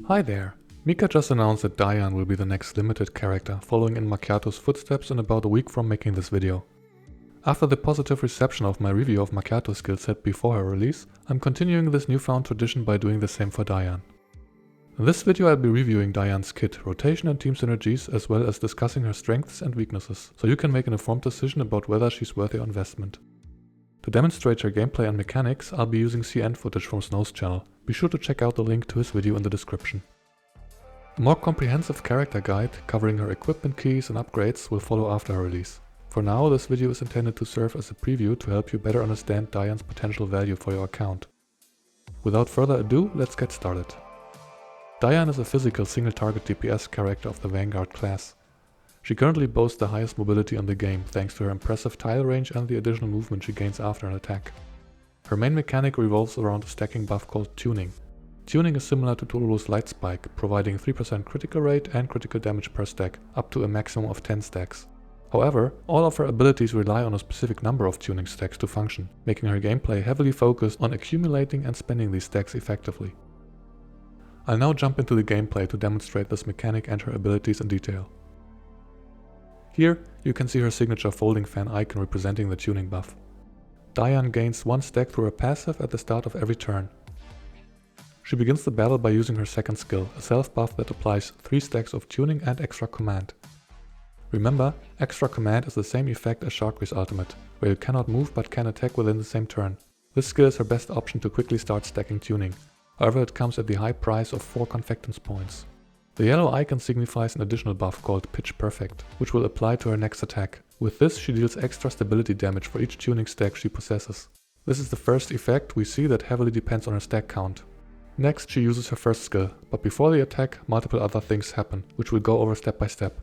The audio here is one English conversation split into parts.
Hi there! Mika just announced that Daiyan will be the next limited character, following in Macchiato's footsteps in about a week from making this video. After the positive reception of my review of Macchiato's skill set before her release, I'm continuing this newfound tradition by doing the same for Daiyan. In this video I'll be reviewing Daiyan's kit, rotation and team synergies, as well as discussing her strengths and weaknesses, so you can make an informed decision about whether she's worth your investment. To demonstrate her gameplay and mechanics, I'll be using CN footage from Snow's channel. Be sure to check out the link to his video in the description. A more comprehensive character guide covering her equipment keys and upgrades will follow after her release. For now, this video is intended to serve as a preview to help you better understand Daiyan's potential value for your account. Without further ado, let's get started. Daiyan is a physical single-target DPS character of the Vanguard class. She currently boasts the highest mobility in the game thanks to her impressive tile range and the additional movement she gains after an attack. Her main mechanic revolves around a stacking buff called Tuning. Tuning is similar to Totoro's Light Spike, providing 3% critical rate and critical damage per stack, up to a maximum of 10 stacks. However, all of her abilities rely on a specific number of tuning stacks to function, making her gameplay heavily focused on accumulating and spending these stacks effectively. I'll now jump into the gameplay to demonstrate this mechanic and her abilities in detail. Here, you can see her signature folding fan icon representing the tuning buff. Daiyan gains 1 stack through her passive at the start of every turn. She begins the battle by using her second skill, a self buff that applies 3 stacks of tuning and extra command. Remember, extra command is the same effect as Sharkre's ultimate, where you cannot move but can attack within the same turn. This skill is her best option to quickly start stacking tuning, however it comes at the high price of 4 confectance points. The yellow icon signifies an additional buff called Pitch Perfect, which will apply to her next attack. With this, she deals extra stability damage for each tuning stack she possesses. This is the first effect we see that heavily depends on her stack count. Next, she uses her first skill, but before the attack, multiple other things happen, which we'll go over step by step.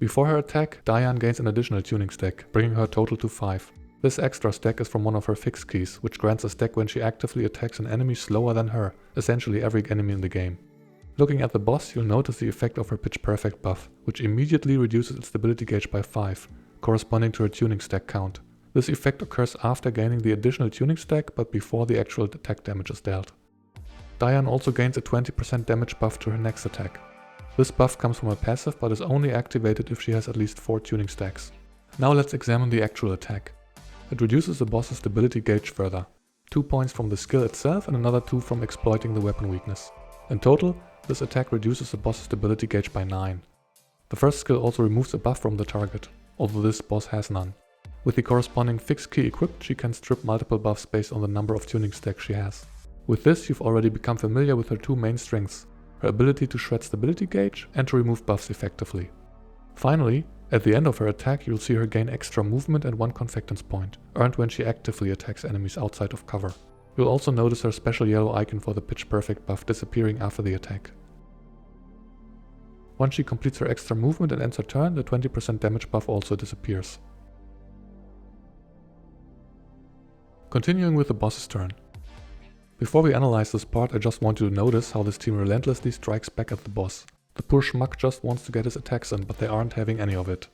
Before her attack, Daiyan gains an additional tuning stack, bringing her total to 5. This extra stack is from one of her fixed keys, which grants a stack when she actively attacks an enemy slower than her, essentially every enemy in the game. Looking at the boss, you'll notice the effect of her Pitch Perfect buff, which immediately reduces its stability gauge by 5, corresponding to her tuning stack count. This effect occurs after gaining the additional tuning stack, but before the actual attack damage is dealt. Daiyan also gains a 20% damage buff to her next attack. This buff comes from her passive, but is only activated if she has at least 4 tuning stacks. Now let's examine the actual attack. It reduces the boss's stability gauge further. 2 points from the skill itself and another 2 from exploiting the weapon weakness. In total, this attack reduces the boss's stability gauge by 9. The first skill also removes a buff from the target, although this boss has none. With the corresponding fixed key equipped, she can strip multiple buffs based on the number of tuning stacks she has. With this, you've already become familiar with her 2 main strengths, her ability to shred stability gauge and to remove buffs effectively. Finally, at the end of her attack, you'll see her gain extra movement and 1 confectance point, earned when she actively attacks enemies outside of cover. You'll also notice her special yellow icon for the Pitch Perfect buff disappearing after the attack. Once she completes her extra movement and ends her turn, the 20% damage buff also disappears. Continuing with the boss's turn. Before we analyze this part, I just want you to notice how this team relentlessly strikes back at the boss. The poor schmuck just wants to get his attacks in, but they aren't having any of it.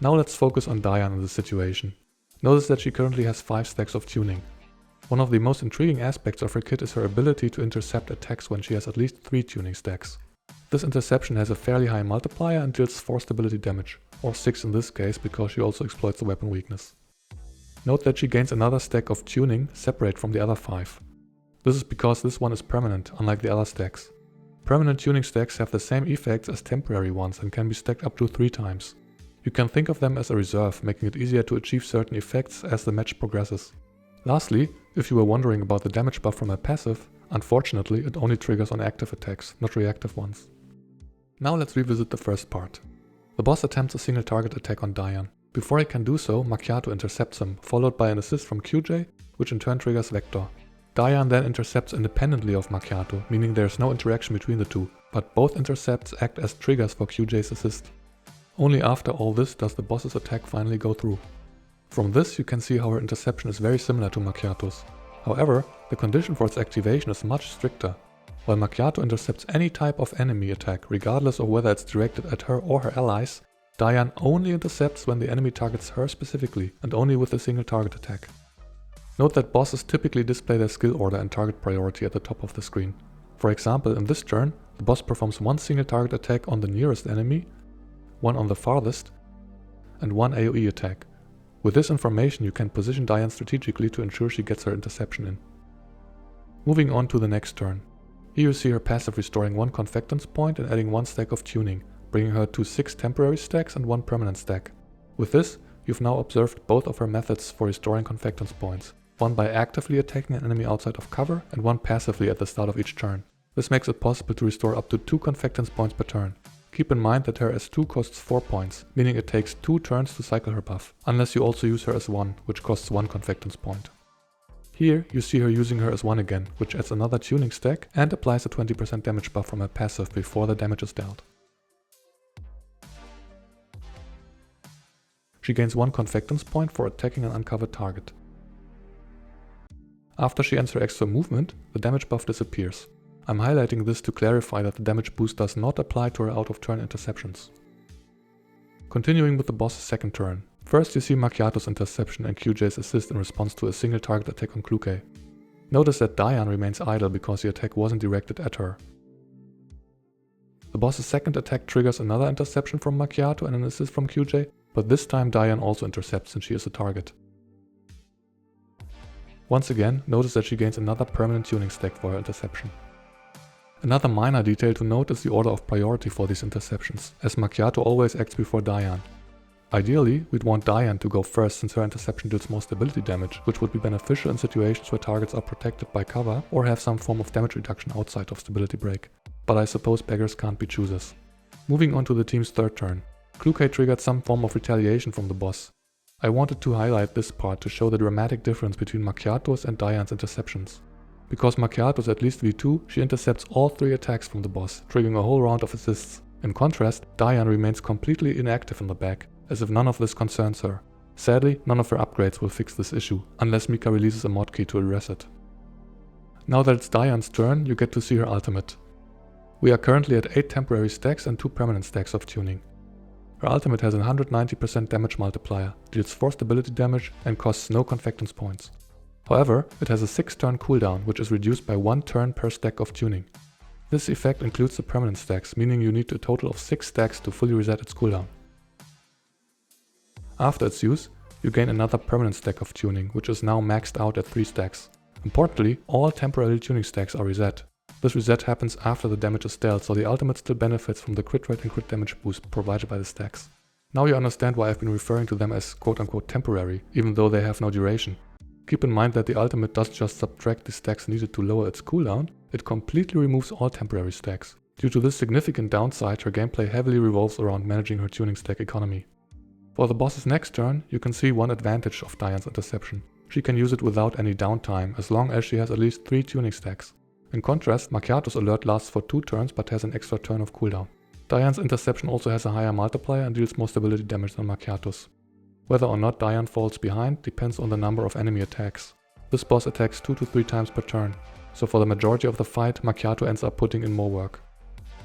Now let's focus on Daiyan in this situation. Notice that she currently has 5 stacks of tuning. One of the most intriguing aspects of her kit is her ability to intercept attacks when she has at least 3 tuning stacks. This interception has a fairly high multiplier and deals 4 stability damage, or 6 in this case because she also exploits the weapon weakness. Note that she gains another stack of tuning separate from the other 5. This is because this one is permanent, unlike the other stacks. Permanent tuning stacks have the same effects as temporary ones and can be stacked up to 3 times. You can think of them as a reserve, making it easier to achieve certain effects as the match progresses. Lastly, if you were wondering about the damage buff from her passive, unfortunately it only triggers on active attacks, not reactive ones. Now let's revisit the first part. The boss attempts a single target attack on Daiyan. Before he can do so, Macchiato intercepts him, followed by an assist from QJ, which in turn triggers Vector. Daiyan then intercepts independently of Macchiato, meaning there is no interaction between the two, but both intercepts act as triggers for QJ's assist. Only after all this does the boss's attack finally go through. From this you can see how her interception is very similar to Macchiato's. However, the condition for its activation is much stricter. While Macchiato intercepts any type of enemy attack, regardless of whether it's directed at her or her allies, Daiyan only intercepts when the enemy targets her specifically, and only with a single target attack. Note that bosses typically display their skill order and target priority at the top of the screen. For example, in this turn, the boss performs one single target attack on the nearest enemy, one on the farthest, and one AoE attack. With this information you can position Daiyan strategically to ensure she gets her interception in. Moving on to the next turn. Here you see her passive restoring 1 confectance point and adding 1 stack of tuning, bringing her to 6 temporary stacks and 1 permanent stack. With this, you've now observed both of her methods for restoring confectance points, one by actively attacking an enemy outside of cover and one passively at the start of each turn. This makes it possible to restore up to 2 confectance points per turn. Keep in mind that her S2 costs 4 points, meaning it takes 2 turns to cycle her buff, unless you also use her S1, which costs 1 confectance point. Here you see her using her S1 again, which adds another tuning stack and applies a 20% damage buff from her passive before the damage is dealt. She gains 1 confectance point for attacking an uncovered target. After she ends her extra movement, the damage buff disappears. I'm highlighting this to clarify that the damage boost does not apply to her out of turn interceptions. Continuing with the boss's second turn. First you see Macchiato's interception and QJ's assist in response to a single target attack on Kluke. Notice that Daiyan remains idle because the attack wasn't directed at her. The boss's second attack triggers another interception from Macchiato and an assist from QJ, but this time Daiyan also intercepts since she is a target. Once again, notice that she gains another permanent tuning stack for her interception. Another minor detail to note is the order of priority for these interceptions, as Macchiato always acts before Daiyan. Ideally, we'd want Daiyan to go first since her interception deals more stability damage, which would be beneficial in situations where targets are protected by cover or have some form of damage reduction outside of stability break. But I suppose beggars can't be choosers. Moving on to the team's third turn. Kluke triggered some form of retaliation from the boss. I wanted to highlight this part to show the dramatic difference between Macchiato's and Daiyan's interceptions. Because Macchiato's at least V2, she intercepts all 3 attacks from the boss, triggering a whole round of assists. In contrast, Daiyan remains completely inactive in the back, as if none of this concerns her. Sadly, none of her upgrades will fix this issue, unless Mika releases a mod key to address it. Now that it's Daiyan's turn, you get to see her ultimate. We are currently at 8 temporary stacks and 2 permanent stacks of tuning. Her ultimate has a 190% damage multiplier, deals 4 stability damage and costs no confectance points. However, it has a 6-turn cooldown, which is reduced by 1 turn per stack of tuning. This effect includes the permanent stacks, meaning you need a total of 6 stacks to fully reset its cooldown. After its use, you gain another permanent stack of tuning, which is now maxed out at 3 stacks. Importantly, all temporary tuning stacks are reset. This reset happens after the damage is dealt, so the ultimate still benefits from the crit rate and crit damage boost provided by the stacks. Now you understand why I've been referring to them as quote-unquote temporary, even though they have no duration. Keep in mind that the ultimate doesn't just subtract the stacks needed to lower its cooldown, it completely removes all temporary stacks. Due to this significant downside, her gameplay heavily revolves around managing her tuning stack economy. For the boss's next turn, you can see one advantage of Daiyan's interception. She can use it without any downtime, as long as she has at least 3 tuning stacks. In contrast, Macchiato's alert lasts for 2 turns but has an extra turn of cooldown. Daiyan's interception also has a higher multiplier and deals more stability damage than Macchiato's. Whether or not Daiyan falls behind depends on the number of enemy attacks. This boss attacks 2 to 3 times per turn, so for the majority of the fight, Macchiato ends up putting in more work.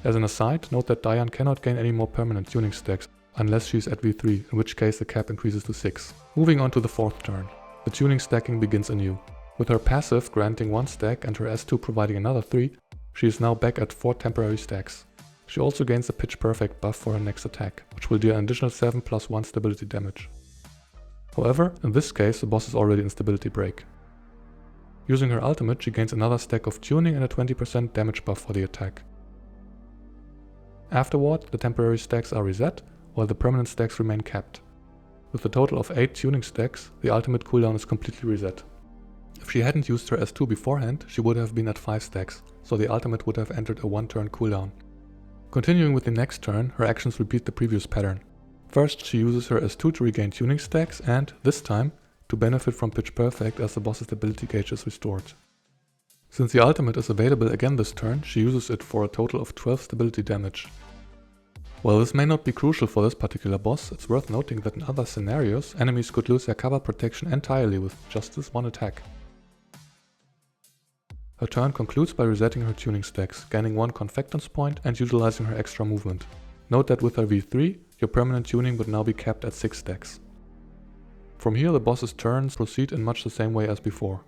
As an aside, note that Daiyan cannot gain any more permanent tuning stacks unless she is at V3, in which case the cap increases to 6. Moving on to the 4th turn. The tuning stacking begins anew. With her passive granting 1 stack and her S2 providing another 3, she is now back at 4 temporary stacks. She also gains a pitch perfect buff for her next attack, which will deal an additional 7 plus 1 stability damage. However, in this case the boss is already in stability break. Using her ultimate, she gains another stack of tuning and a 20% damage buff for the attack. Afterward, the temporary stacks are reset, while the permanent stacks remain capped. With a total of 8 tuning stacks, the ultimate cooldown is completely reset. If she hadn't used her S2 beforehand, she would have been at 5 stacks, so the ultimate would have entered a 1-turn cooldown. Continuing with the next turn, her actions repeat the previous pattern. First, she uses her S2 to regain tuning stacks and, this time, to benefit from pitch perfect as the boss's stability gauge is restored. Since the ultimate is available again this turn, she uses it for a total of 12 stability damage. While this may not be crucial for this particular boss, it's worth noting that in other scenarios, enemies could lose their cover protection entirely with just this one attack. Her turn concludes by resetting her tuning stacks, gaining 1 confectance point and utilizing her extra movement. Note that with her V3, your permanent tuning would now be capped at 6 stacks. From here the boss's turns proceed in much the same way as before.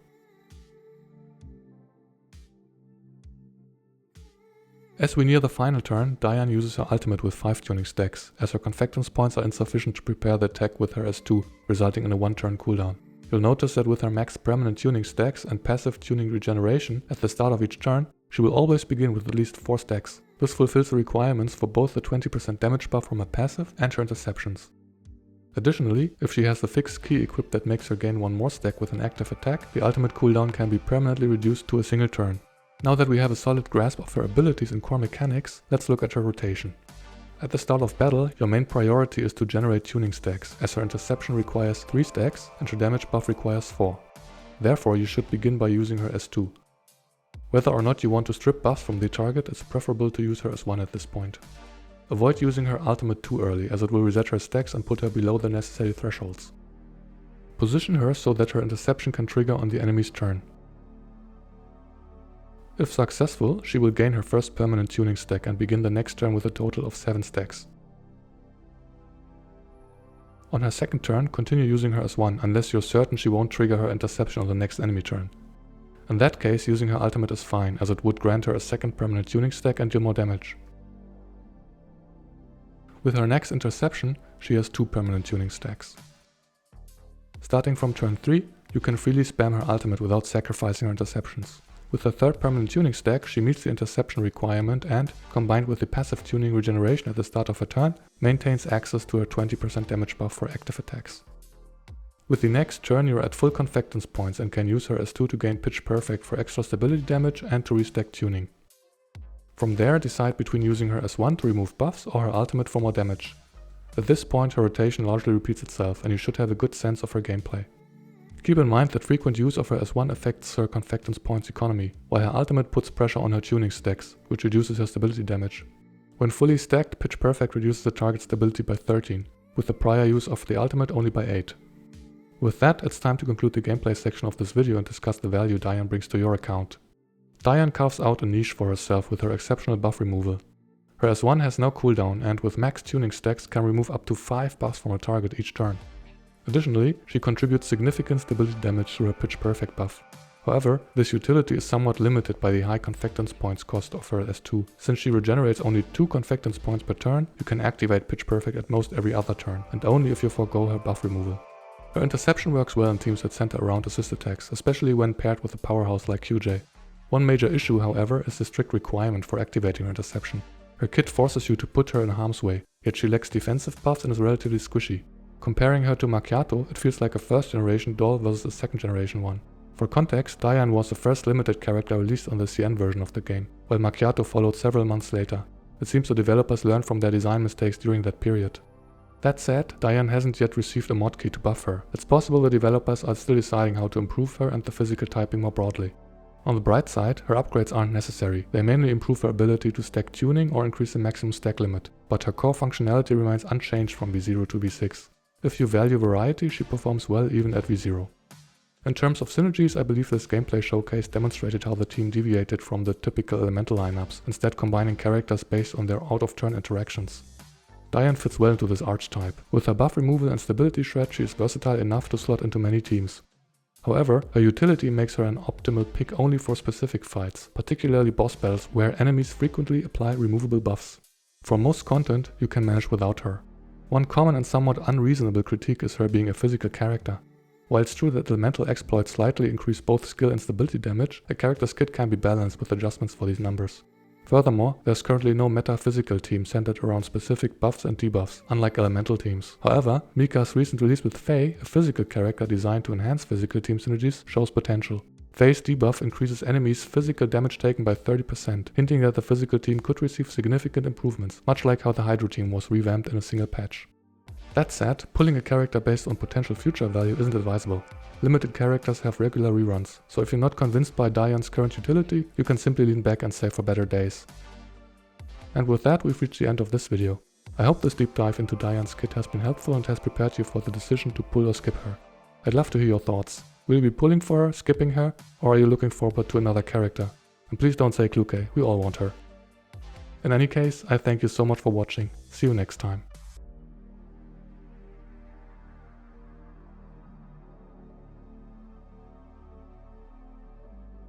As we near the final turn, Daiyan uses her ultimate with 5 tuning stacks, as her confectance points are insufficient to prepare the attack with her S2, resulting in a 1-turn cooldown. You'll notice that with her max permanent tuning stacks and passive tuning regeneration at the start of each turn, she will always begin with at least 4 stacks. This fulfills the requirements for both the 20% damage buff from her passive and her interceptions. Additionally, if she has the fixed key equipped that makes her gain 1 more stack with an active attack, the ultimate cooldown can be permanently reduced to a single turn. Now that we have a solid grasp of her abilities and core mechanics, let's look at her rotation. At the start of battle, your main priority is to generate tuning stacks, as her interception requires 3 stacks and her damage buff requires 4. Therefore, you should begin by using her S2. Whether or not you want to strip buffs from the target, it's preferable to use her S1 at this point. Avoid using her ultimate too early, as it will reset her stacks and put her below the necessary thresholds. Position her so that her interception can trigger on the enemy's turn. If successful, she will gain her first permanent tuning stack and begin the next turn with a total of 7 stacks. On her second turn, continue using her S1 unless you're certain she won't trigger her interception on the next enemy turn. In that case, using her ultimate is fine, as it would grant her a second permanent tuning stack and deal more damage. With her next interception, she has 2 permanent tuning stacks. Starting from turn 3, you can freely spam her ultimate without sacrificing her interceptions. With her third permanent tuning stack, she meets the interception requirement and, combined with the passive tuning regeneration at the start of her turn, maintains access to her 20% damage buff for active attacks. With the next turn, you're at full confectance points and can use her S2 to gain pitch perfect for extra stability damage and to restack tuning. From there, decide between using her S1 to remove buffs or her ultimate for more damage. At this point, her rotation largely repeats itself and you should have a good sense of her gameplay. Keep in mind that frequent use of her S1 affects her confectance points economy, while her ultimate puts pressure on her tuning stacks, which reduces her stability damage. When fully stacked, pitch perfect reduces the target stability by 13, with the prior use of the ultimate only by 8. With that, it's time to conclude the gameplay section of this video and discuss the value Daiyan brings to your account. Daiyan carves out a niche for herself with her exceptional buff removal. Her S1 has no cooldown and with max tuning stacks can remove up to 5 buffs from her target each turn. Additionally, she contributes significant stability damage through her pitch perfect buff. However, this utility is somewhat limited by the high confectance points cost of her S2. Since she regenerates only 2 confectance points per turn, you can activate pitch perfect at most every other turn, and only if you forego her buff removal. Her interception works well in teams that center around assist attacks, especially when paired with a powerhouse like QJ. One major issue, however, is the strict requirement for activating her interception. Her kit forces you to put her in harm's way, yet she lacks defensive buffs and is relatively squishy. Comparing her to Macchiato, it feels like a first generation doll versus a second generation one. For context, Daiyan was the first limited character released on the CN version of the game, while Macchiato followed several months later. It seems the developers learned from their design mistakes during that period. That said, Daiyan hasn't yet received a mod key to buff her. It's possible the developers are still deciding how to improve her and the physical typing more broadly. On the bright side, her upgrades aren't necessary. They mainly improve her ability to stack tuning or increase the maximum stack limit, but her core functionality remains unchanged from V0 to V6. If you value variety, she performs well even at V0. In terms of synergies, I believe this gameplay showcase demonstrated how the team deviated from the typical elemental lineups, instead combining characters based on their out-of-turn interactions. Daiyan fits well into this archetype. With her buff removal and stability shred, she is versatile enough to slot into many teams. However, her utility makes her an optimal pick only for specific fights, particularly boss battles where enemies frequently apply removable buffs. For most content, you can manage without her. One common and somewhat unreasonable critique is her being a physical character. While it's true that elemental exploits slightly increase both skill and stability damage, a character's kit can be balanced with adjustments for these numbers. Furthermore, there's currently no meta-physical team centered around specific buffs and debuffs, unlike elemental teams. However, Mika's recent release with Faye, a physical character designed to enhance physical team synergies, shows potential. Faye's debuff increases enemies' physical damage taken by 30%, hinting that the physical team could receive significant improvements, much like how the Hydro team was revamped in a single patch. That said, pulling a character based on potential future value isn't advisable. Limited characters have regular reruns, so if you're not convinced by Daiyan's current utility, you can simply lean back and save for better days. And with that, we've reached the end of this video. I hope this deep dive into Daiyan's kit has been helpful and has prepared you for the decision to pull or skip her. I'd love to hear your thoughts. Will you be pulling for her, skipping her, or are you looking forward to another character? And please don't say Kluke, we all want her. In any case, I thank you so much for watching. See you next time.